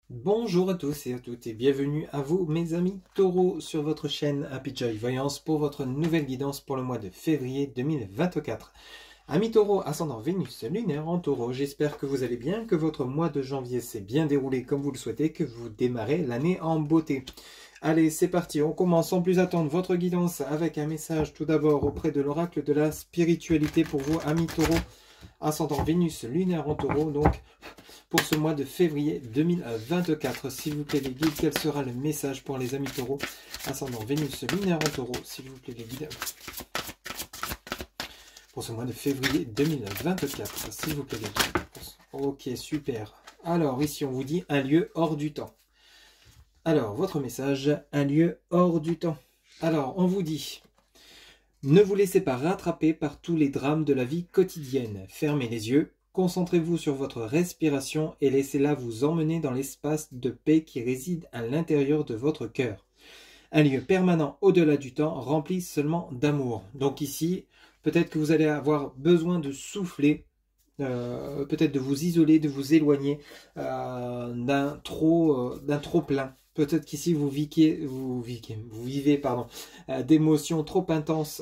Bonjour à tous et à toutes et bienvenue à vous mes amis taureaux sur votre chaîne Happy Joy Voyance pour votre nouvelle guidance pour le mois de février 2024. Amis taureaux, ascendant Vénus lunaire en taureau, j'espère que vous allez bien, que votre mois de janvier s'est bien déroulé comme vous le souhaitez, que vous démarrez l'année en beauté. Allez, c'est parti, on commence sans plus attendre votre guidance avec un message tout d'abord auprès de l'oracle de la spiritualité pour vous amis taureaux, ascendant Vénus lunaire en taureau, donc pour ce mois de février 2024. S'il vous plaît les guides, quel sera le message pour les amis taureaux, ascendant Vénus lunaire en taureau, s'il vous plaît les guides, pour ce mois de février 2024, s'il vous plaît les guides. Ok, super. Alors ici on vous dit un lieu hors du temps. Alors votre message, un lieu hors du temps. Alors on vous dit: ne vous laissez pas rattraper par tous les drames de la vie quotidienne. Fermez les yeux, concentrez-vous sur votre respiration et laissez-la vous emmener dans l'espace de paix qui réside à l'intérieur de votre cœur. Un lieu permanent au-delà du temps, rempli seulement d'amour. Donc ici, peut-être que vous allez avoir besoin de souffler, peut-être de vous isoler, de vous éloigner d'un trop plein. Peut-être qu'ici vous vivez d'émotions trop intenses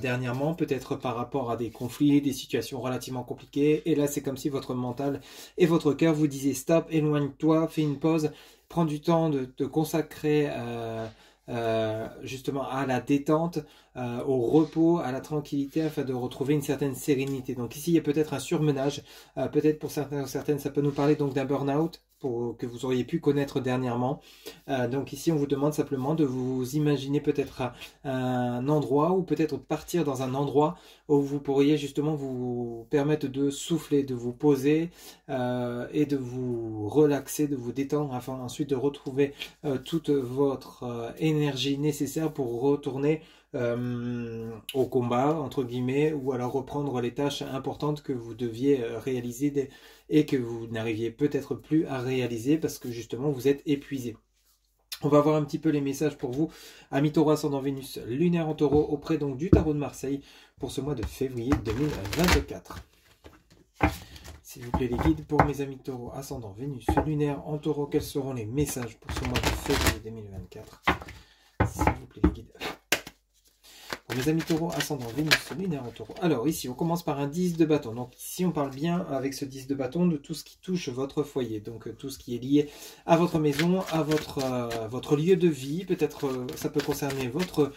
dernièrement, peut-être par rapport à des conflits, des situations relativement compliquées. Et là, c'est comme si votre mental et votre cœur vous disaient stop, éloigne-toi, fais une pause, prends du temps de te consacrer justement à la détente, au repos, à la tranquillité, afin de retrouver une certaine sérénité. Donc ici, il y a peut-être un surmenage, peut-être pour certains ou certaines, ça peut nous parler donc d'un burn-out que vous auriez pu connaître dernièrement. Donc ici, on vous demande simplement de vous imaginer peut-être à un endroit, ou peut-être partir dans un endroit où vous pourriez justement vous permettre de souffler, de vous poser et de vous relaxer, de vous détendre, afin ensuite de retrouver toute votre énergie nécessaire pour retourner au combat, entre guillemets, ou alors reprendre les tâches importantes que vous deviez réaliser et que vous n'arriviez peut-être plus à réaliser parce que justement vous êtes épuisé. On va voir un petit peu les messages pour vous, amis taureaux ascendant Vénus lunaire en taureau, auprès donc du tarot de Marseille pour ce mois de février 2024. S'il vous plaît les guides, pour mes amis taureaux ascendant Vénus lunaire en taureau, quels seront les messages pour ce mois de février 2024? S'il vous plaît les guides. Pour mes amis taureaux, ascendant Vénus lunaire en taureau. Alors ici, on commence par un 10 de bâton. Donc ici, on parle bien avec ce 10 de bâton de tout ce qui touche votre foyer. Donc tout ce qui est lié à votre maison, à votre lieu de vie. Peut-être ça peut concerner votre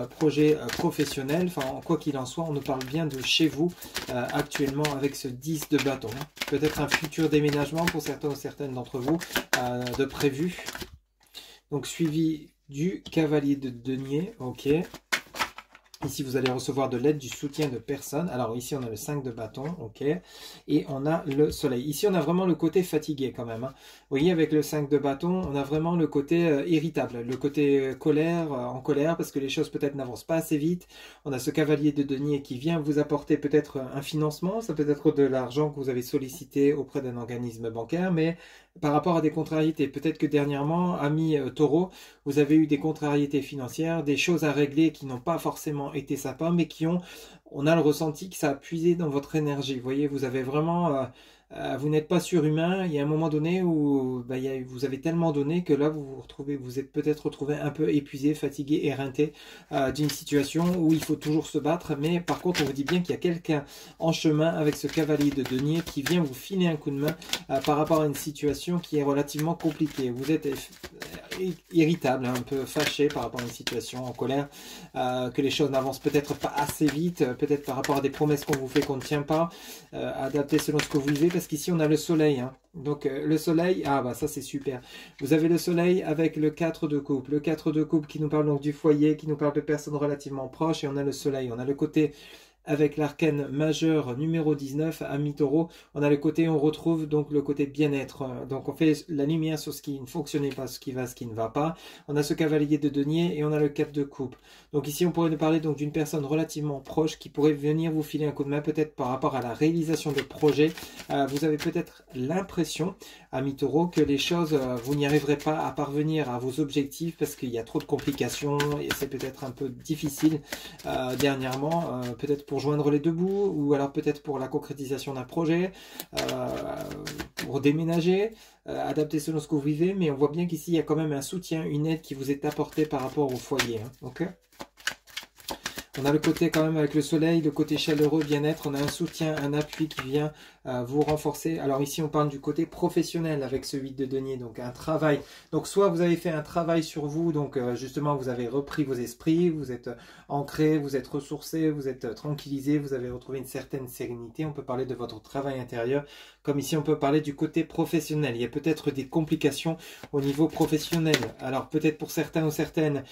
projet professionnel. Enfin, quoi qu'il en soit, on nous parle bien de chez vous actuellement avec ce 10 de bâton. Peut-être un futur déménagement pour certains ou certaines d'entre vous de prévu. Donc suivi du cavalier de denier. Ok. Ici, vous allez recevoir de l'aide, du soutien de personnes. Alors ici, on a le 5 de bâton, ok. Et on a le soleil. Ici, on a vraiment le côté fatigué quand même. Hein. Vous voyez, avec le 5 de bâton, on a vraiment le côté irritable, le côté colère, en colère, parce que les choses peut-être n'avancent pas assez vite. On a ce cavalier de denier qui vient vous apporter peut-être un financement. Ça peut être de l'argent que vous avez sollicité auprès d'un organisme bancaire, mais par rapport à des contrariétés. Peut-être que dernièrement, amis taureaux, vous avez eu des contrariétés financières, des choses à régler qui n'ont pas forcément été sympas, mais on a le ressenti que ça a puisé dans votre énergie. Vous voyez, vous avez vraiment, vous n'êtes pas surhumain. Il y a un moment donné où vous avez tellement donné que là, vous êtes peut-être retrouvé un peu épuisé, fatigué, éreinté d'une situation où il faut toujours se battre. Mais par contre, on vous dit bien qu'il y a quelqu'un en chemin avec ce cavalier de denier qui vient vous filer un coup de main par rapport à une situation qui est relativement compliquée. Vous êtes irritable, un peu fâché par rapport à une situation, en colère, que les choses n'avancent peut-être pas assez vite, peut-être par rapport à des promesses qu'on vous fait qu'on ne tient pas, adapté selon ce que vous vivez, parce qu'ici on a le soleil. Hein. Donc le soleil, ah bah ça c'est super. Vous avez le soleil avec le 4 de coupe. Le 4 de coupe qui nous parle donc du foyer, qui nous parle de personnes relativement proches, et on a le soleil. On a le côté avec l'arcane majeur numéro 19, amis taureau, on a le côté, on retrouve donc le côté bien-être. Donc on fait la lumière sur ce qui ne fonctionnait pas, ce qui va, ce qui ne va pas. On a ce cavalier de denier et on a le 4 de coupe. Donc ici on pourrait nous parler donc d'une personne relativement proche qui pourrait venir vous filer un coup de main, peut-être par rapport à la réalisation de projets. Vous avez peut-être l'impression, amis taureau, que les choses, vous n'y arriverez pas à parvenir à vos objectifs parce qu'il y a trop de complications et c'est peut-être un peu difficile dernièrement, peut-être pour pour joindre les deux bouts, ou alors peut-être pour la concrétisation d'un projet, pour déménager, adapter selon ce que vous vivez, mais on voit bien qu'ici il y a quand même un soutien, une aide qui vous est apportée par rapport au foyer. Hein, ok. On a le côté quand même avec le soleil, le côté chaleureux, bien-être, on a un soutien, un appui qui vient vous renforcer. Alors ici on parle du côté professionnel avec ce 8 de denier, donc un travail. Donc soit vous avez fait un travail sur vous, donc justement vous avez repris vos esprits, vous êtes ancré, vous êtes ressourcé, vous êtes tranquillisé, vous avez retrouvé une certaine sérénité. On peut parler de votre travail intérieur, comme ici on peut parler du côté professionnel. Il y a peut-être des complications au niveau professionnel. Alors peut-être pour certains ou certaines,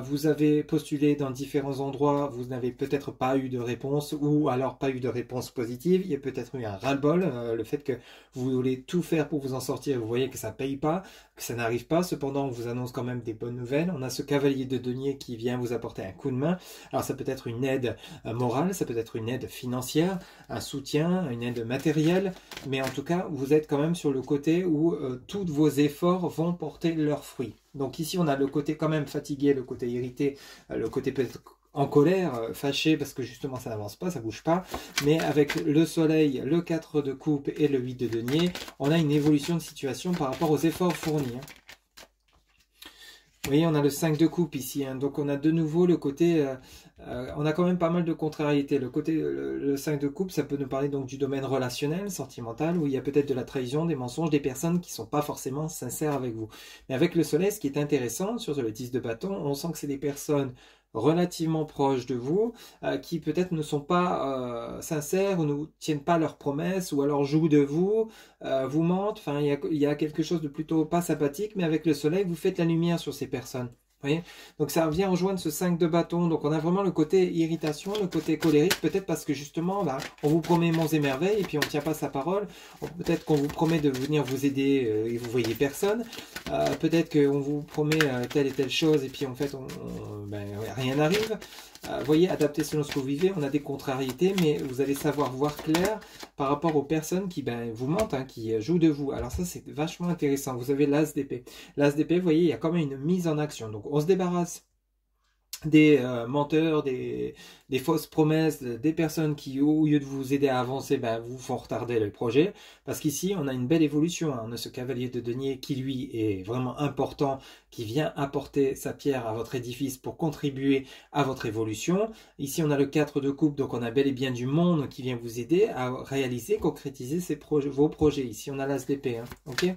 vous avez postulé dans différents endroits, vous n'avez peut-être pas eu de réponse, ou alors pas eu de réponse positive. Il y a peut-être eu un ras-le-bol, le fait que vous voulez tout faire pour vous en sortir, vous voyez que ça paye pas, que ça n'arrive pas. Cependant, on vous annonce quand même des bonnes nouvelles. On a ce cavalier de denier qui vient vous apporter un coup de main. Alors ça peut être une aide morale, ça peut être une aide financière, un soutien, une aide matérielle, mais en tout cas, vous êtes quand même sur le côté où tous vos efforts vont porter leurs fruits. Donc ici, on a le côté quand même fatigué, le côté irrité, le côté peut-être en colère, fâché parce que justement ça n'avance pas, ça bouge pas. Mais avec le soleil, le 4 de coupe et le 8 de denier, on a une évolution de situation par rapport aux efforts fournis. Hein. Vous voyez, on a le 5 de coupe ici, hein. Donc on a de nouveau le côté, on a quand même pas mal de contrariétés. Le côté, le 5 de coupe, ça peut nous parler donc du domaine relationnel, sentimental, où il y a peut-être de la trahison, des mensonges, des personnes qui ne sont pas forcément sincères avec vous. Mais avec le soleil, ce qui est intéressant sur le 10 de bâton, on sent que c'est des personnes relativement proches de vous, qui peut-être ne sont pas sincères ou ne tiennent pas leurs promesses, ou alors jouent de vous, vous mentent. Enfin, il y a quelque chose de plutôt pas sympathique, mais avec le soleil, vous faites la lumière sur ces personnes. Vous voyez, donc ça vient rejoindre ce 5 de bâton. Donc on a vraiment le côté irritation, le côté colérique, peut-être parce que justement, bah, on vous promet monts et merveilles et puis on ne tient pas sa parole. Peut-être qu'on vous promet de venir vous aider et vous voyez personne. Peut-être qu'on vous promet telle et telle chose et puis en fait ben, rien n'arrive. Vous voyez, adapté selon ce que vous vivez, on a des contrariétés, mais vous allez savoir voir clair par rapport aux personnes qui vous mentent, hein, qui jouent de vous. Alors ça, c'est vachement intéressant. Vous avez l'as d'épée. L'as d'épée, vous voyez, il y a quand même une mise en action. Donc, on se débarrasse des menteurs, des fausses promesses, des personnes qui, au lieu de vous aider à avancer, vous font retarder le projet. Parce qu'ici, on a une belle évolution. Hein. On a ce cavalier de denier qui, lui, est vraiment important, qui vient apporter sa pierre à votre édifice pour contribuer à votre évolution. Ici, on a le 4 de coupe, donc on a bel et bien du monde qui vient vous aider à réaliser, concrétiser vos projets. Ici, on a l'as d'épée. Hein. Ok ?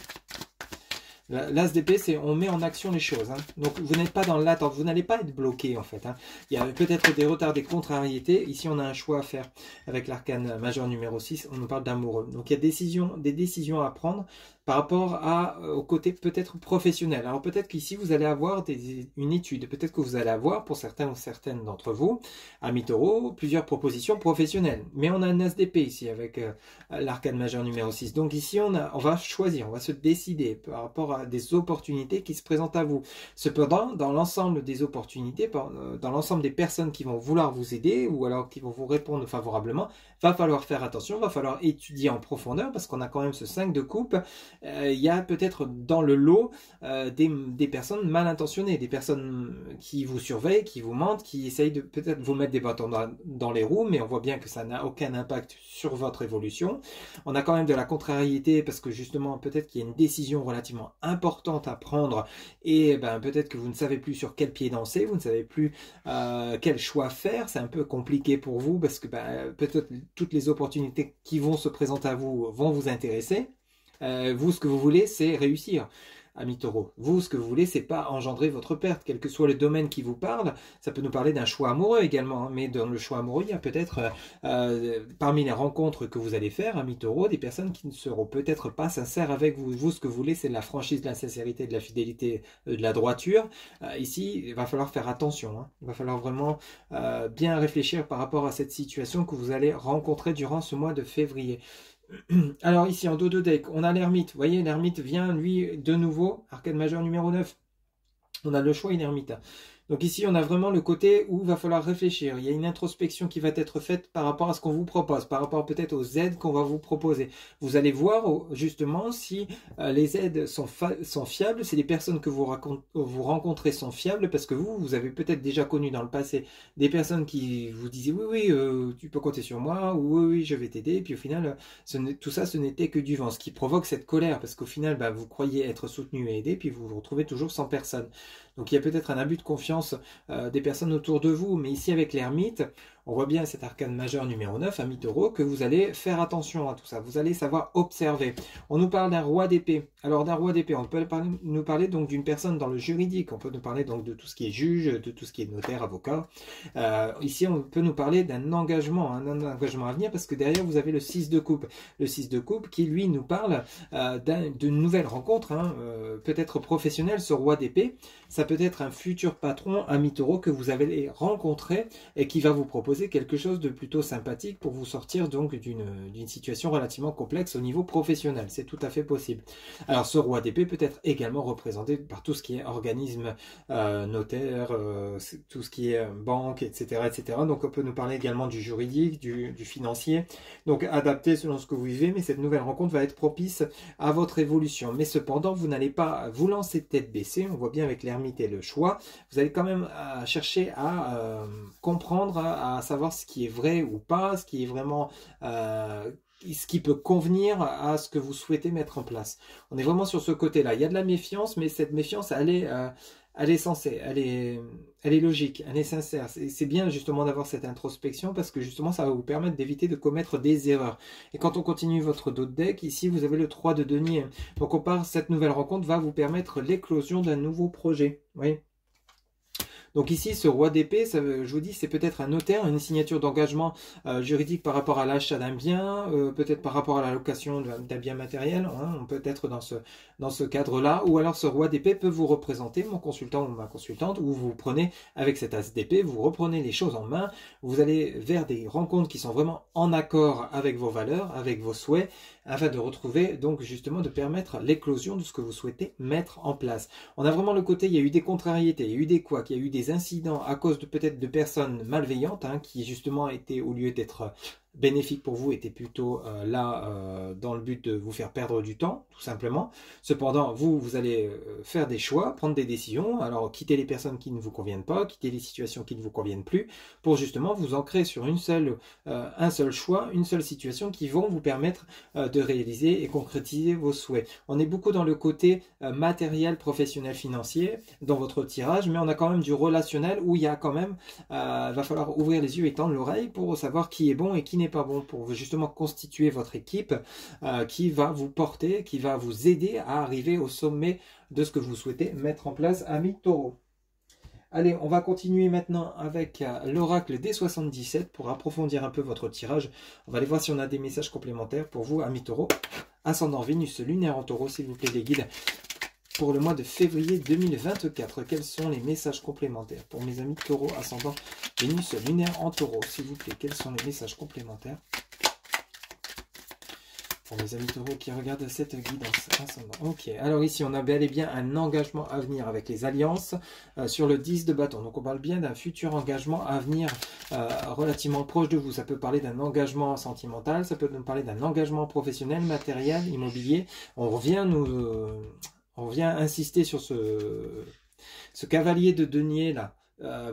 L'as d'épée, c'est on met en action les choses. Hein. Donc, vous n'êtes pas dans l'attente, vous n'allez pas être bloqué en fait. Hein. Il y a peut-être des retards, des contrariétés. Ici, on a un choix à faire avec l'arcane majeur numéro 6. On nous parle d'amoureux. Donc, il y a des décisions à prendre par rapport au côté peut-être professionnel. Alors, peut-être qu'ici, vous allez avoir une étude. Peut-être que vous allez avoir, pour certains ou certaines d'entre vous, amis taureaux, plusieurs propositions professionnelles. Mais on a un as d'épée ici avec l'arcane majeur numéro 6. Donc, ici, on va choisir, on va se décider par rapport à des opportunités qui se présentent à vous. Cependant, dans l'ensemble des opportunités, dans l'ensemble des personnes qui vont vouloir vous aider ou alors qui vont vous répondre favorablement, va falloir faire attention, va falloir étudier en profondeur parce qu'on a quand même ce 5 de coupe. Il y a peut-être dans le lot des personnes mal intentionnées, des personnes qui vous surveillent, qui vous mentent, qui essayent de peut-être vous mettre des bâtons dans les roues, mais on voit bien que ça n'a aucun impact sur votre évolution. On a quand même de la contrariété parce que justement peut-être qu'il y a une décision relativement importante à prendre et peut-être que vous ne savez plus sur quel pied danser, vous ne savez plus quel choix faire, c'est un peu compliqué pour vous parce que peut-être toutes les opportunités qui vont se présenter à vous vont vous intéresser. Vous, ce que vous voulez, c'est réussir, amis taureaux. Vous, ce que vous voulez, c'est pas engendrer votre perte, quel que soit le domaine qui vous parle. Ça peut nous parler d'un choix amoureux également, hein, mais dans le choix amoureux, il y a peut-être, parmi les rencontres que vous allez faire, amis taureaux, des personnes qui ne seront peut-être pas sincères avec vous. Vous, ce que vous voulez, c'est de la franchise, de la sincérité, de la fidélité, de la droiture. Ici, il va falloir faire attention. Hein. Il va falloir vraiment bien réfléchir par rapport à cette situation que vous allez rencontrer durant ce mois de février. Alors ici en dos de deck, on a l'ermite. Vous voyez, l'ermite vient lui de nouveau, arcane majeur numéro 9. On a le choix, une ermite. Donc ici, on a vraiment le côté où il va falloir réfléchir. Il y a une introspection qui va être faite par rapport à ce qu'on vous propose, par rapport peut-être aux aides qu'on va vous proposer. Vous allez voir justement si les aides sont fiables, si les personnes que vous rencontrez sont fiables, parce que vous avez peut-être déjà connu dans le passé des personnes qui vous disaient oui, tu peux compter sur moi, ou oui, je vais t'aider, et puis au final, tout ça, ce n'était que du vent, ce qui provoque cette colère, parce qu'au final, vous croyez être soutenu et aidé, puis vous vous retrouvez toujours sans personne. Donc il y a peut-être un abus de confiance des personnes autour de vous, mais ici avec l'ermite, on voit bien cet arcane majeur numéro 9, un taureau, que vous allez faire attention à tout ça, vous allez savoir observer. On nous parle d'un roi d'épée. Alors d'un roi d'épée, on peut nous parler donc d'une personne dans le juridique, on peut nous parler donc de tout ce qui est juge, de tout ce qui est notaire, avocat. Ici on peut nous parler d'un engagement, un engagement à venir, parce que derrière vous avez le 6 de coupe. Le 6 de coupe qui lui nous parle d'une nouvelle rencontre, peut-être professionnelle, ce roi d'épée. Ça peut être un futur patron, un taureau que vous avez rencontré et qui va vous proposer quelque chose de plutôt sympathique pour vous sortir donc d'une situation relativement complexe au niveau professionnel. C'est tout à fait possible. Alors ce roi d'épée peut être également représenté par tout ce qui est organisme notaire, tout ce qui est banque, etc., etc. Donc on peut nous parler également du juridique, du financier. Donc adapté selon ce que vous vivez, mais cette nouvelle rencontre va être propice à votre évolution. Mais cependant, vous n'allez pas vous lancer tête baissée. On voit bien avec l'ermite et le choix. Vous allez quand même chercher à comprendre, à savoir ce qui est vrai ou pas, ce qui est vraiment ce qui peut convenir à ce que vous souhaitez mettre en place. On est vraiment sur ce côté-là. Il y a de la méfiance, mais cette méfiance, elle est sensée, elle est logique, elle est sincère. C'est bien justement d'avoir cette introspection parce que justement ça va vous permettre d'éviter de commettre des erreurs. Et quand on continue votre dos de deck, ici vous avez le 3 de denier. Donc on part, cette nouvelle rencontre va vous permettre l'éclosion d'un nouveau projet. Oui. Donc ici, ce roi d'épée, je vous dis, c'est peut-être un notaire, une signature d'engagement juridique par rapport à l'achat d'un bien, peut-être par rapport à la location d'un bien matériel, on peut être dans ce cadre-là, ou alors ce roi d'épée peut vous représenter, mon consultant ou ma consultante, où vous prenez, avec cet as d'épée, vous reprenez les choses en main, vous allez vers des rencontres qui sont vraiment en accord avec vos valeurs, avec vos souhaits, afin de retrouver, donc justement, de permettre l'éclosion de ce que vous souhaitez mettre en place. On a vraiment le côté, il y a eu des contrariétés, il y a eu des couacs, il y a eu des incidents à cause de peut-être de personnes malveillantes qui justement étaient, au lieu d'être bénéfiques pour vous, étaient plutôt dans le but de vous faire perdre du temps, tout simplement. Cependant, vous allez faire des choix, prendre des décisions, alors quitter les personnes qui ne vous conviennent pas, quitter les situations qui ne vous conviennent plus, pour justement vous ancrer sur un seul choix, une seule situation qui vont vous permettre de réaliser et concrétiser vos souhaits. On est beaucoup dans le côté matériel, professionnel, financier dans votre tirage, mais on a quand même du relationnel où il y a quand même, va falloir ouvrir les yeux et tendre l'oreille pour savoir qui est bon et qui n'est pas bon, pour justement constituer votre équipe qui va vous porter, qui va vous aider à arriver au sommet de ce que vous souhaitez mettre en place, amis taureaux. Allez, on va continuer maintenant avec l'oracle des 77 pour approfondir un peu votre tirage. On va aller voir si on a des messages complémentaires pour vous, amis taureaux. Ascendant Vénus lunaire en taureau, s'il vous plaît, les guides. Pour le mois de février 2024, quels sont les messages complémentaires pour mes amis taureaux, ascendant Vénus lunaire en taureau, s'il vous plaît, quels sont les messages complémentaires pour mes amis taureaux qui regardent cette guidance ascendant. Ok, alors ici on a bel et bien un engagement à venir avec les alliances sur le 10 de bâton. Donc on parle bien d'un futur engagement à venir relativement proche de vous. Ça peut parler d'un engagement sentimental, ça peut nous parler d'un engagement professionnel, matériel, immobilier. On revient insister sur ce cavalier de denier là.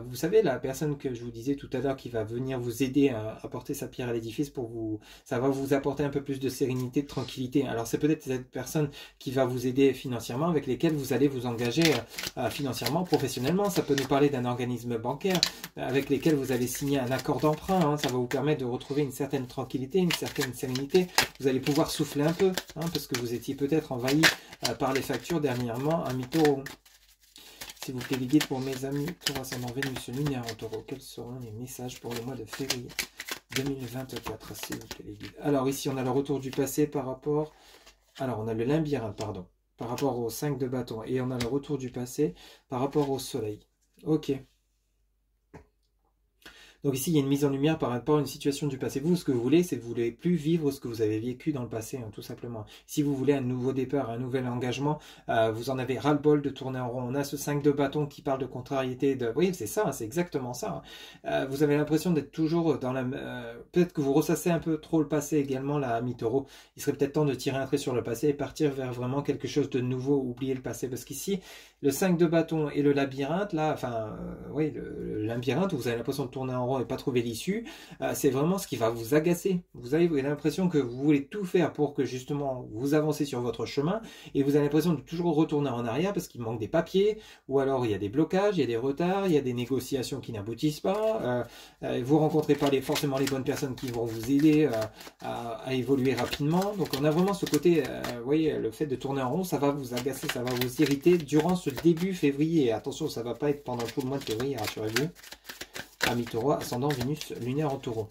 Vous savez, la personne que je vous disais tout à l'heure qui va venir vous aider à apporter sa pierre à l'édifice ça va vous apporter un peu plus de sérénité, de tranquillité. Alors c'est peut-être cette personne qui va vous aider financièrement, avec lesquelles vous allez vous engager financièrement, professionnellement. Ça peut nous parler d'un organisme bancaire avec lesquels vous allez signer un accord d'emprunt. Ça va vous permettre de retrouver une certaine tranquillité, une certaine sérénité. Vous allez pouvoir souffler un peu, parce que vous étiez peut-être envahi par les factures dernièrement, amis taureaux. S'il vous plaît, les guides pour mes amis taureaux ascendant Vénus lunaire en taureau, quels seront les messages pour le mois de février 2024, s'il vous plaît, les guides. Alors ici, on a le retour du passé par rapport... Alors, on a le labyrinthe, pardon, par rapport au 5 de bâton. Et on a le retour du passé par rapport au soleil. Ok. Donc ici, il y a une mise en lumière par rapport à une situation du passé. Vous, ce que vous voulez, c'est que vous ne voulez plus vivre ce que vous avez vécu dans le passé, hein, tout simplement. Si vous voulez un nouveau départ, un nouvel engagement, vous en avez ras-le-bol de tourner en rond. On a ce 5 de bâton qui parle de contrariété. Oui, c'est ça, c'est exactement ça. Vous avez l'impression d'être toujours dans la... peut-être que vous ressassez un peu trop le passé également, la mi-taureau. Il serait peut-être temps de tirer un trait sur le passé et partir vers vraiment quelque chose de nouveau, oublier le passé. Parce qu'ici, le 5 de bâton et le labyrinthe, là, enfin, oui, le labyrinthe, où vous avez l'impression de tourner en rond et pas trouver l'issue, c'est vraiment ce qui va vous agacer. Vous avez l'impression que vous voulez tout faire pour que justement vous avancez sur votre chemin et vous avez l'impression de toujours retourner en arrière parce qu'il manque des papiers ou alors il y a des blocages, il y a des retards, il y a des négociations qui n'aboutissent pas, vous rencontrez pas forcément les bonnes personnes qui vont vous aider à évoluer rapidement. Donc on a vraiment ce côté, vous voyez, le fait de tourner en rond, ça va vous agacer, ça va vous irriter durant ce début février. Attention, ça va pas être pendant tout le mois de février, rassurez-vous. Ami taureau, ascendant Vénus lunaire en taureau.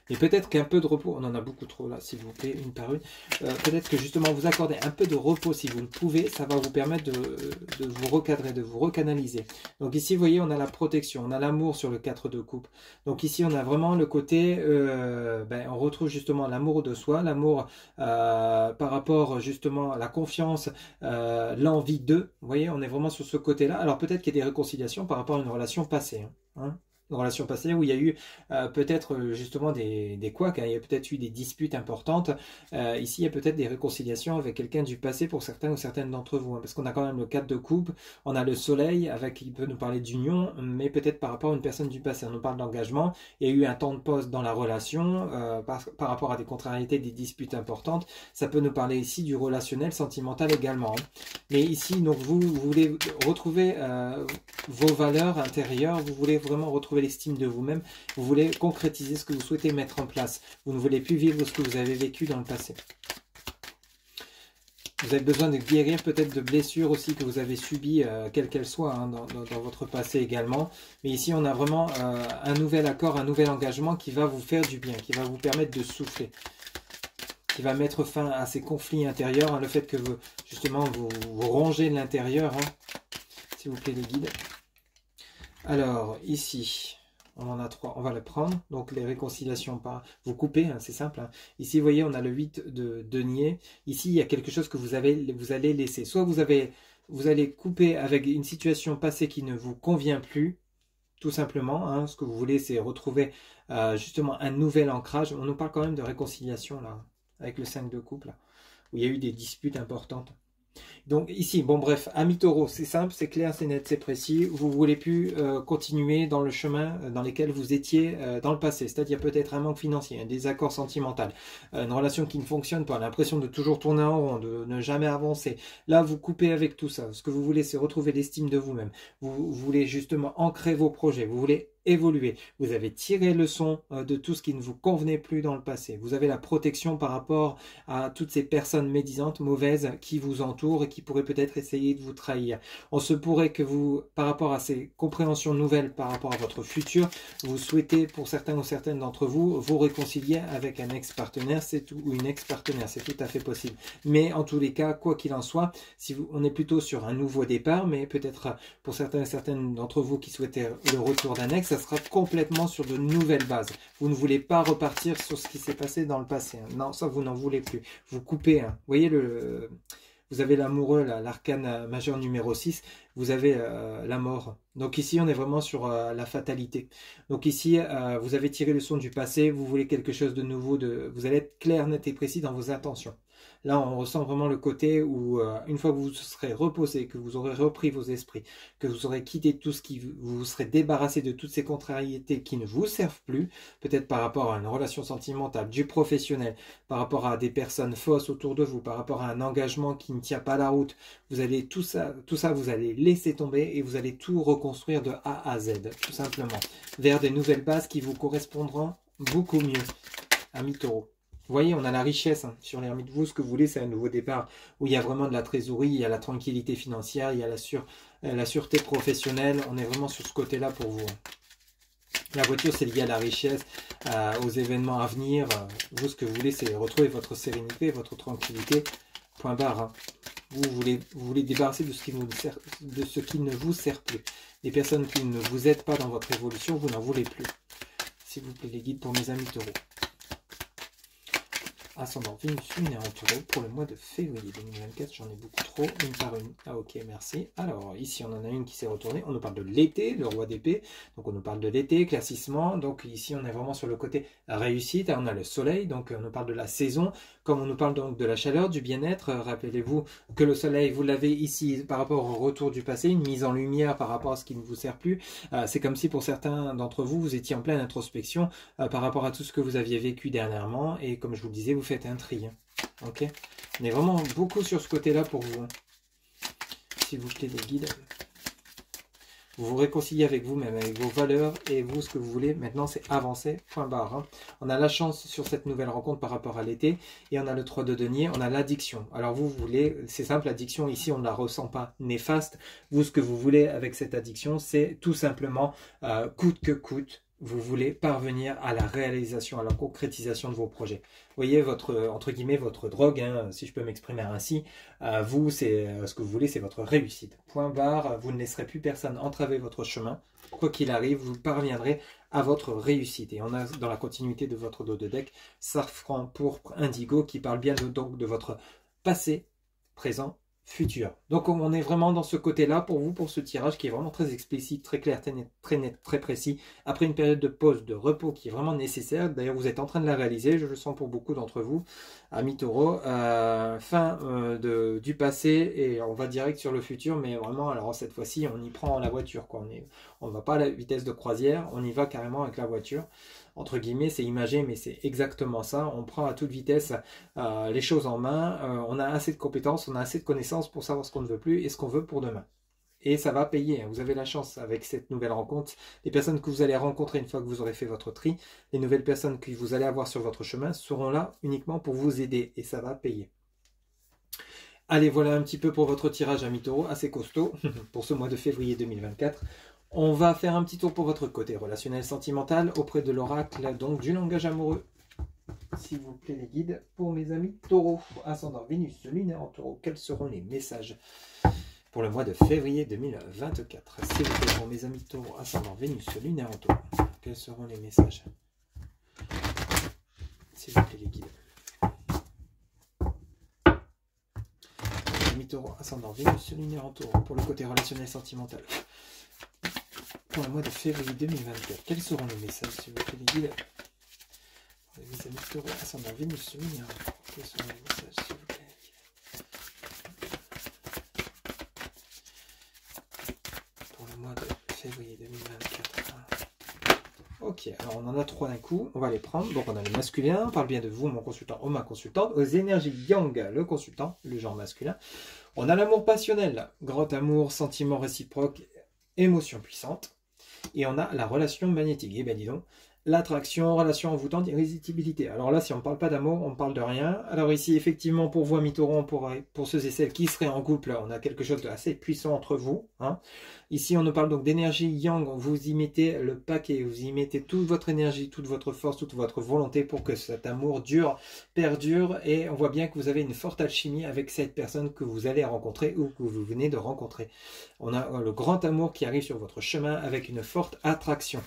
Et peut-être qu'un peu de repos, on en a beaucoup trop là, s'il vous plaît, une par une. Peut-être que justement vous accordez un peu de repos si vous le pouvez, ça va vous permettre de vous recadrer, de vous recanaliser. Donc ici, vous voyez, on a la protection, on a l'amour sur le 4 de coupe. Donc ici, on a vraiment le côté, on retrouve justement l'amour de soi, l'amour par rapport justement à la confiance, l'envie de. Vous voyez, on est vraiment sur ce côté-là. Alors peut-être qu'il y a des réconciliations par rapport à une relation passée. Hein. Une relation passée où il y a eu peut-être justement des couacs, hein, il y a peut-être eu des disputes importantes. Ici, il y a peut-être des réconciliations avec quelqu'un du passé pour certains ou certaines d'entre vous, hein, parce qu'on a quand même le 4 de coupe, on a le soleil avec qui peut nous parler d'union, mais peut-être par rapport à une personne du passé. On nous parle d'engagement, il y a eu un temps de pause dans la relation par rapport à des contrariétés, des disputes importantes. Ça peut nous parler ici du relationnel, sentimental également. Hein. Mais ici, donc vous voulez retrouver vos valeurs intérieures, vous voulez vraiment retrouver l'estime de vous-même, vous voulez concrétiser ce que vous souhaitez mettre en place. Vous ne voulez plus vivre ce que vous avez vécu dans le passé. Vous avez besoin de guérir peut-être de blessures aussi que vous avez subies, quelles qu'elles soient, hein, dans votre passé également. Mais ici, on a vraiment un nouvel accord, un nouvel engagement qui va vous faire du bien, qui va vous permettre de souffler, qui va mettre fin à ces conflits intérieurs, hein, le fait que vous, justement, vous rongez de l'intérieur, hein, s'il vous plaît les guides. Alors, ici, on en a 3, on va le prendre. Donc, les réconciliations, par vous coupez, hein, c'est simple. Hein. Ici, vous voyez, on a le 8 de denier. Ici, il y a quelque chose que vous allez laisser. Soit vous allez couper avec une situation passée qui ne vous convient plus, tout simplement. Hein. Ce que vous voulez, c'est retrouver justement un nouvel ancrage. On nous parle quand même de réconciliation, là, avec le 5 de coupe, là, où il y a eu des disputes importantes. Donc ici, bon bref, ami taureau, c'est simple, c'est clair, c'est net, c'est précis. Vous ne voulez plus continuer dans le chemin dans lequel vous étiez dans le passé. C'est-à-dire peut-être un manque financier, un désaccord sentimental, une relation qui ne fonctionne pas, l'impression de toujours tourner en rond, de ne jamais avancer. Là, vous coupez avec tout ça. Ce que vous voulez, c'est retrouver l'estime de vous-même. Vous voulez justement ancrer vos projets. Vous voulez évoluer. Vous avez tiré leçon de tout ce qui ne vous convenait plus dans le passé. Vous avez la protection par rapport à toutes ces personnes médisantes, mauvaises, qui vous entourent et qui pourraient peut-être essayer de vous trahir. On se pourrait que vous, par rapport à ces compréhensions nouvelles par rapport à votre futur, vous souhaitez, pour certains ou certaines d'entre vous, vous réconcilier avec un ex-partenaire, ou une ex-partenaire, c'est tout à fait possible. Mais en tous les cas, quoi qu'il en soit, on est plutôt sur un nouveau départ, mais peut-être pour certains et certaines d'entre vous qui souhaitaient le retour d'un ex, ça sera complètement sur de nouvelles bases. Vous ne voulez pas repartir sur ce qui s'est passé dans le passé. Hein. Non, ça vous n'en voulez plus. Vous coupez. Hein. Vous voyez, vous avez l'amoureux, l'arcane majeur numéro 6, vous avez la mort. Donc ici, on est vraiment sur la fatalité. Donc ici, vous avez tiré le son du passé, vous voulez quelque chose de nouveau, vous allez être clair, net et précis dans vos intentions. Là, on ressent vraiment le côté où, une fois que vous serez reposé, que vous aurez repris vos esprits, que vous aurez quitté tout ce qui vous serez débarrassé de toutes ces contrariétés qui ne vous servent plus, peut-être par rapport à une relation sentimentale, du professionnel, par rapport à des personnes fausses autour de vous, par rapport à un engagement qui ne tient pas la route, vous allez tout ça, vous allez laisser tomber et vous allez tout reconstruire de A à Z, tout simplement, vers des nouvelles bases qui vous correspondront beaucoup mieux, ami taureau. Vous voyez, on a la richesse hein, sur l'ermite. Vous, ce que vous voulez, c'est un nouveau départ où il y a vraiment de la trésorerie, il y a la tranquillité financière, il y a la sûreté professionnelle. On est vraiment sur ce côté-là pour vous. La voiture, c'est lié à la richesse, aux événements à venir. Vous, ce que vous voulez, c'est retrouver votre sérénité, votre tranquillité. Point barre. Hein. Vous voulez débarrasser de ce qui ne vous sert plus. Les personnes qui ne vous aident pas dans votre évolution, vous n'en voulez plus. S'il vous plaît, les guides pour mes amis taureaux. Ascendant Vénus lunaire en taureau pour le mois de février 2024. J'en ai beaucoup trop, une par une. Ah ok, merci. Alors ici on en a une qui s'est retournée. On nous parle de l'été, le roi d'épée. Donc on nous parle de l'été, éclaircissement. Donc ici on est vraiment sur le côté réussite. On a le soleil, donc on nous parle de la saison. Comme on nous parle donc de la chaleur, du bien-être. Rappelez-vous que le soleil, vous l'avez ici par rapport au retour du passé, une mise en lumière par rapport à ce qui ne vous sert plus. C'est comme si pour certains d'entre vous, vous étiez en pleine introspection par rapport à tout ce que vous aviez vécu dernièrement. Et comme je vous le disais, vous faites un tri. Ok, on est vraiment beaucoup sur ce côté-là pour vous. S'il vous plaît, les guides. Vous vous réconciliez avec vous-même, avec vos valeurs et vous, ce que vous voulez. Maintenant, c'est avancer, point barre. On a la chance sur cette nouvelle rencontre par rapport à l'été. Et on a le 3 de denier, on a l'addiction. Alors vous voulez, c'est simple, l'addiction ici, on ne la ressent pas néfaste. Vous, ce que vous voulez avec cette addiction, c'est tout simplement, coûte que coûte, vous voulez parvenir à la réalisation, à la concrétisation de vos projets. Vous voyez, votre, entre guillemets, votre drogue, hein, si je peux m'exprimer ainsi, vous, c'est ce que vous voulez, c'est votre réussite. Point barre, vous ne laisserez plus personne entraver votre chemin. Quoi qu'il arrive, vous parviendrez à votre réussite. Et on a dans la continuité de votre dos de deck, Safran, pourpre, indigo, qui parle bien donc de votre passé, présent, futur. Donc on est vraiment dans ce côté-là pour vous, pour ce tirage qui est vraiment très explicite, très clair, très net, très précis. Après une période de pause, de repos qui est vraiment nécessaire. D'ailleurs, vous êtes en train de la réaliser, je le sens pour beaucoup d'entre vous, amis taureaux. Fin du passé et on va direct sur le futur, mais vraiment, alors cette fois-ci, on y prend la voiture, quoi. On ne va pas à la vitesse de croisière, on y va carrément avec la voiture. Entre guillemets, c'est imagé, mais c'est exactement ça. On prend à toute vitesse les choses en main. On a assez de compétences, on a assez de connaissances pour savoir ce qu'on ne veut plus et ce qu'on veut pour demain. Et ça va payer. Vous avez la chance avec cette nouvelle rencontre. Les personnes que vous allez rencontrer une fois que vous aurez fait votre tri, les nouvelles personnes que vous allez avoir sur votre chemin seront là uniquement pour vous aider et ça va payer. Allez, voilà un petit peu pour votre tirage, amis taureaux, assez costaud pour ce mois de février 2024. On va faire un petit tour pour votre côté relationnel sentimental auprès de l'oracle, donc du langage amoureux. S'il vous plaît, les guides, pour mes amis taureaux, ascendant Vénus lunaire en taureau, quels seront les messages pour le mois de février 2024? S'il vous plaît, pour mes amis taureaux, ascendant Vénus lunaire en taureau, quels seront les messages? S'il vous plaît, les guides. Mes amis taureaux, ascendant Vénus lunaire en taureau, pour le côté relationnel sentimental. Pour le mois de février 2024, quels seront les messages, s'il vous plaît, les guides? Pour les amis taureaux, ascendant Vénus lunaire en taureau, quels seront les messages, s'il vous plaît, les guides? Pour le mois de février 2024. Ok, alors on en a 3 d'un coup, on va les prendre. Donc on a le masculin, on parle bien de vous, mon consultant ou ma consultante. Aux énergies yang, le consultant, le genre masculin. On a l'amour passionnel, grand amour, sentiment réciproque, émotion puissante. Et on a la relation magnétique. Et bien dis donc, l'attraction, relation envoûtante, irrésistibilité. Alors là, si on ne parle pas d'amour, on ne parle de rien. Alors ici, effectivement, pour vous, amis taureaux, pour ceux et celles qui seraient en couple, on a quelque chose d'assez puissant entre vous. Hein. Ici, on nous parle donc d'énergie yang. Vous y mettez le paquet, vous y mettez toute votre énergie, toute votre force, toute votre volonté pour que cet amour dure, perdure. Et on voit bien que vous avez une forte alchimie avec cette personne que vous allez rencontrer ou que vous venez de rencontrer. On a le grand amour qui arrive sur votre chemin avec une forte attraction.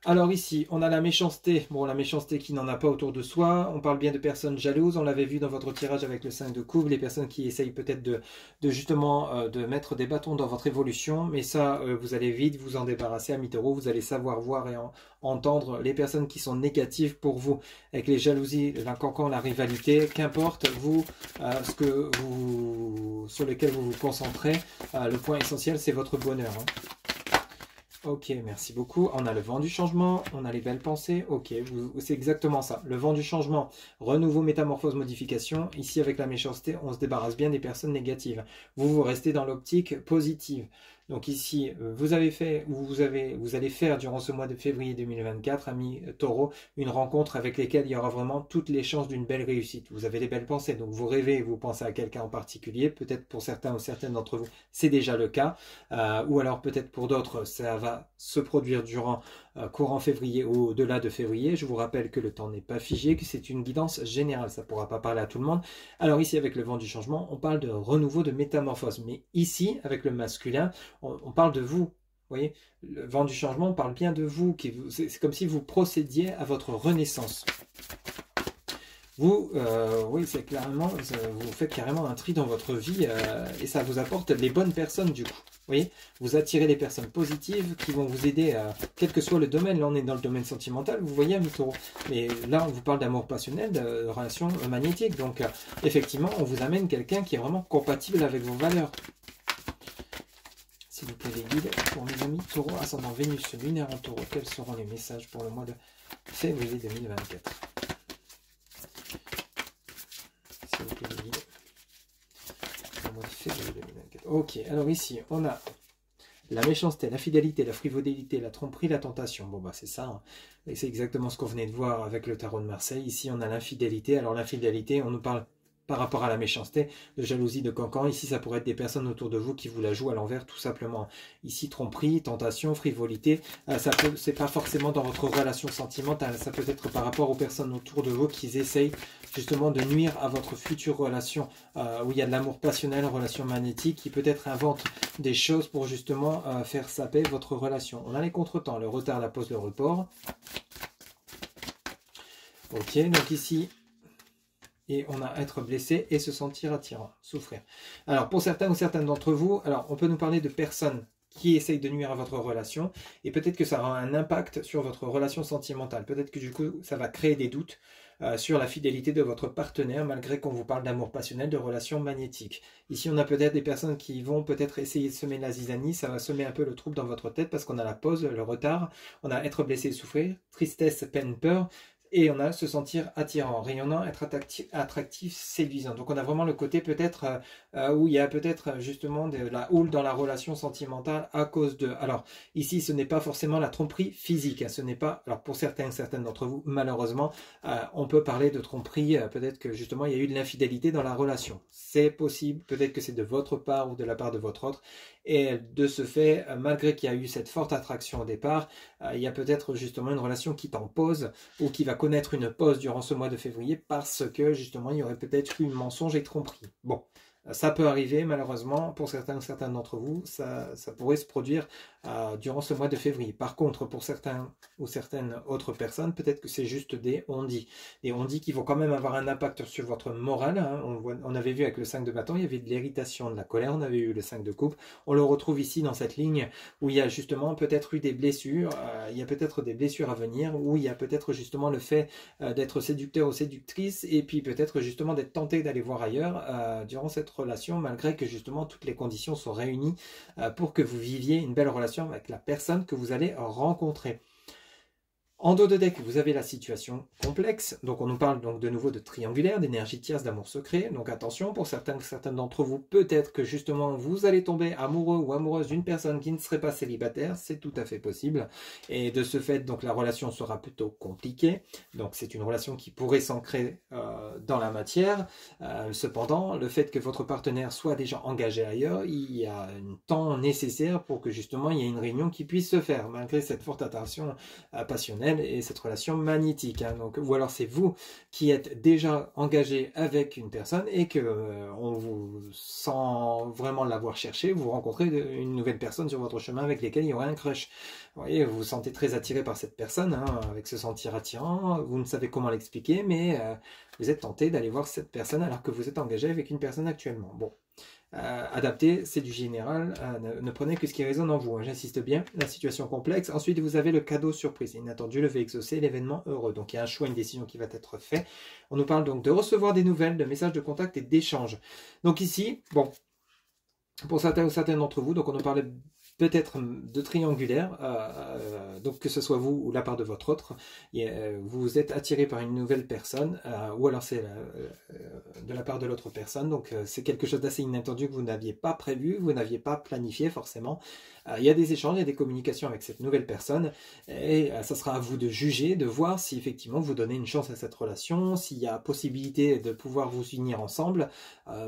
Alors ici, on a la méchanceté. Bon, la méchanceté qui n'en a pas autour de soi. On parle bien de personnes jalouses. On l'avait vu dans votre tirage avec le 5 de coupe. Les personnes qui essayent peut-être de justement de mettre des bâtons dans votre évolution. Mais ça, vous allez vite vous en débarrasser, amis taureaux. Vous allez savoir voir et entendre les personnes qui sont négatives pour vous. Avec les jalousies, l'encancan, la rivalité. Qu'importe, vous, sur lequel vous vous concentrez. Le point essentiel, c'est votre bonheur. Hein. Ok, merci beaucoup. On a le vent du changement, on a les belles pensées. Ok, c'est exactement ça. Le vent du changement, renouveau, métamorphose, modification. Ici, avec la méchanceté, on se débarrasse bien des personnes négatives. Vous restez dans l'optique positive. Donc ici, vous allez faire durant ce mois de février 2024, amis taureaux, une rencontre avec lesquelles il y aura vraiment toutes les chances d'une belle réussite. Vous avez des belles pensées, donc vous rêvez, vous pensez à quelqu'un en particulier. Peut-être pour certains ou certaines d'entre vous, c'est déjà le cas. Ou alors peut-être pour d'autres, ça va se produire durant courant février ou au-delà de février. Je vous rappelle que le temps n'est pas figé, que c'est une guidance générale, ça ne pourra pas parler à tout le monde. Alors ici, avec le vent du changement, on parle de renouveau, de métamorphose. Mais ici, avec le masculin, on parle de vous. Vous voyez, le vent du changement, on parle bien de vous. C'est comme si vous procédiez à votre renaissance. Vous, oui, c'est clairement, vous faites carrément un tri dans votre vie et ça vous apporte les bonnes personnes du coup. Vous voyez, vous attirez les personnes positives qui vont vous aider à, quel que soit le domaine. Là, on est dans le domaine sentimental, vous voyez, ami Taureau. Mais là, on vous parle d'amour passionnel, de relations magnétiques. Donc, effectivement, on vous amène quelqu'un qui est vraiment compatible avec vos valeurs. S'il vous plaît, les guides, pour mes amis Taureau, ascendant Vénus, lunaire en Taureau, quels seront les messages pour le mois de février 2024? S'il vous plaît, les guides, pour le mois de février 2024. Ok, alors ici, on a la méchanceté, la fidélité, la frivolité, la tromperie, la tentation. Bon, bah c'est ça. Hein. Et c'est exactement ce qu'on venait de voir avec le tarot de Marseille. Ici, on a l'infidélité. Alors, l'infidélité, on nous parle par rapport à la méchanceté, de jalousie, de cancan. Ici, ça pourrait être des personnes autour de vous qui vous la jouent à l'envers, tout simplement. Ici, tromperie, tentation, frivolité. C'est pas forcément dans votre relation sentimentale. Ça peut être par rapport aux personnes autour de vous qui essayent justement de nuire à votre future relation, où il y a de l'amour passionnel, relation magnétique, qui peut-être invente des choses pour justement faire saper votre relation. On a les contretemps, le retard, la pause, le report. Ok, donc ici... Et on a être blessé et se sentir attirant, souffrir. Alors, pour certains ou certaines d'entre vous, alors on peut nous parler de personnes qui essayent de nuire à votre relation, et peut-être que ça aura un impact sur votre relation sentimentale. Peut-être que du coup, ça va créer des doutes sur la fidélité de votre partenaire, malgré qu'on vous parle d'amour passionnel, de relations magnétiques. Ici, on a peut-être des personnes qui vont peut-être essayer de semer la zizanie, ça va semer un peu le trouble dans votre tête, parce qu'on a la pause, le retard, on a être blessé et souffrir, tristesse, peine, peur, et on a se sentir attirant, rayonnant, être attractif, séduisant. Donc on a vraiment le côté peut-être où il y a peut-être justement de la houle dans la relation sentimentale à cause de... Alors ici ce n'est pas forcément la tromperie physique, hein, ce n'est pas... Alors pour certaines d'entre vous, malheureusement, on peut parler de tromperie, peut-être que justement il y a eu de l'infidélité dans la relation. C'est possible, peut-être que c'est de votre part ou de la part de votre autre. Et de ce fait, malgré qu'il y a eu cette forte attraction au départ, il y a peut-être justement une relation qui t'en pose ou qui va connaître une pause durant ce mois de février parce que justement il y aurait peut-être eu un mensonge et tromperie. Bon, ça peut arriver malheureusement pour certains d'entre vous, ça pourrait se produire durant ce mois de février. Par contre, pour certains ou certaines autres personnes, peut-être que c'est juste des on-dit. Des on-dit qui vont quand même avoir un impact sur votre morale. Hein. On avait vu avec le 5 de bâton, il y avait de l'irritation, de la colère, on avait eu le 5 de coupe. On le retrouve ici dans cette ligne où il y a justement peut-être eu des blessures, il y a peut-être des blessures à venir, où il y a peut-être justement le fait d'être séducteur ou séductrice, et puis peut-être justement d'être tenté d'aller voir ailleurs durant cette relation, malgré que justement toutes les conditions sont réunies pour que vous viviez une belle relation avec la personne que vous allez rencontrer. En dos de deck, vous avez la situation complexe. Donc, on nous parle donc de nouveau de triangulaire, d'énergie tierce, d'amour secret. Donc, attention, pour certains d'entre vous, peut-être que justement, vous allez tomber amoureux ou amoureuse d'une personne qui ne serait pas célibataire. C'est tout à fait possible. Et de ce fait, donc, la relation sera plutôt compliquée. Donc, c'est une relation qui pourrait s'ancrer dans la matière. Cependant, le fait que votre partenaire soit déjà engagé ailleurs, il y a un temps nécessaire pour que justement, il y ait une réunion qui puisse se faire, malgré cette forte attention passionnelle et cette relation magnétique. Hein. Donc, ou alors c'est vous qui êtes déjà engagé avec une personne et que on vous, sans vraiment l'avoir cherché, vous rencontrez une nouvelle personne sur votre chemin avec laquelle il y aurait un crush. Vous voyez, vous vous sentez très attiré par cette personne, hein, avec se sentir attirant, vous ne savez comment l'expliquer, mais vous êtes tenté d'aller voir cette personne alors que vous êtes engagé avec une personne actuellement. Bon. Adapté, c'est du général, ne prenez que ce qui résonne en vous, hein, j'insiste bien, la situation complexe. Ensuite, vous avez le cadeau surprise, inattendu, le fait exaucé, l'événement heureux. Donc, il y a un choix, une décision qui va être fait. On nous parle donc de recevoir des nouvelles, de messages de contact et d'échanges. Donc ici, bon, pour certains ou certaines d'entre vous, donc on nous parlait peut-être de triangulaire, donc que ce soit vous ou la part de votre autre, vous êtes attiré par une nouvelle personne, ou alors c'est de la part de l'autre personne, donc c'est quelque chose d'assez inattendu que vous n'aviez pas prévu, vous n'aviez pas planifié forcément. Il y a des échanges, il y a des communications avec cette nouvelle personne, et ça sera à vous de juger, de voir si effectivement vous donnez une chance à cette relation, s'il y a possibilité de pouvoir vous unir ensemble,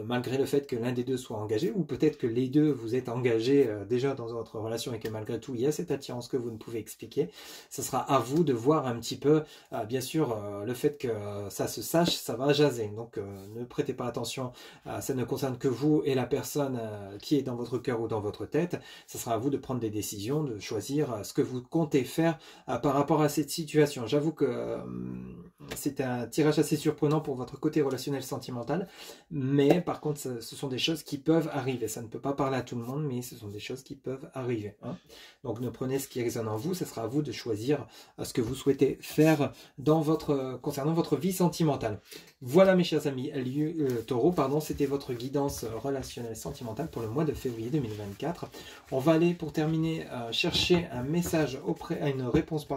malgré le fait que l'un des deux soit engagé, ou peut-être que les deux vous êtes engagés déjà dans votre relation et que malgré tout il y a cette attirance que vous ne pouvez expliquer, ce sera à vous de voir un petit peu, bien sûr, le fait que ça se sache, ça va jaser. Donc ne prêtez pas attention, ça ne concerne que vous et la personne qui est dans votre cœur ou dans votre tête. Ce sera à vous de prendre des décisions, de choisir ce que vous comptez faire par rapport à cette situation. J'avoue que c'est un tirage assez surprenant pour votre côté relationnel sentimental, mais par contre ce sont des choses qui peuvent arriver. Ça ne peut pas parler à tout le monde, mais ce sont des choses qui peuvent arriver, hein. Donc ne prenez ce qui résonne en vous, ce sera à vous de choisir ce que vous souhaitez faire dans concernant votre vie sentimentale. Voilà mes chers amis, Taureau, c'était votre guidance relationnelle sentimentale pour le mois de février 2024. On va aller pour terminer chercher un message une réponse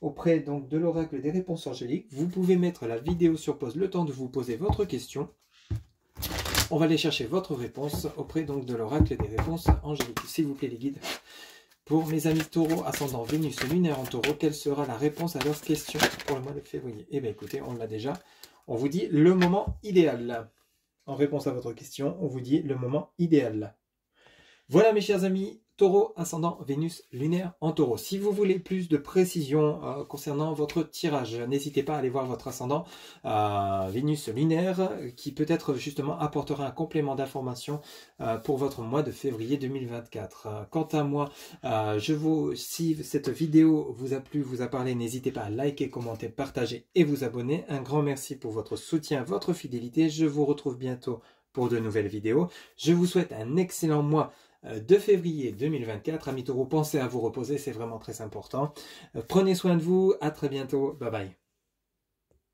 auprès donc de l'oracle des réponses angéliques. Vous pouvez mettre la vidéo sur pause le temps de vous poser votre question. On va aller chercher votre réponse auprès donc de l'oracle des réponses angéliques. S'il vous plaît les guides. Pour mes amis taureaux, ascendant Vénus lunaire en taureau, quelle sera la réponse à leurs questions pour le mois de février? Eh bien écoutez, on l'a déjà. On vous dit le moment idéal. En réponse à votre question, on vous dit le moment idéal. Voilà mes chers amis, Taureau, ascendant Vénus lunaire en Taureau. Si vous voulez plus de précision concernant votre tirage, n'hésitez pas à aller voir votre ascendant Vénus lunaire qui peut-être justement apportera un complément d'information pour votre mois de février 2024. Quant à moi, si cette vidéo vous a plu, vous a parlé, n'hésitez pas à liker, commenter, partager et vous abonner. Un grand merci pour votre soutien, votre fidélité. Je vous retrouve bientôt pour de nouvelles vidéos. Je vous souhaite un excellent mois de février 2024. Amis taureaux, pensez à vous reposer, c'est vraiment très important. Prenez soin de vous, à très bientôt, bye bye.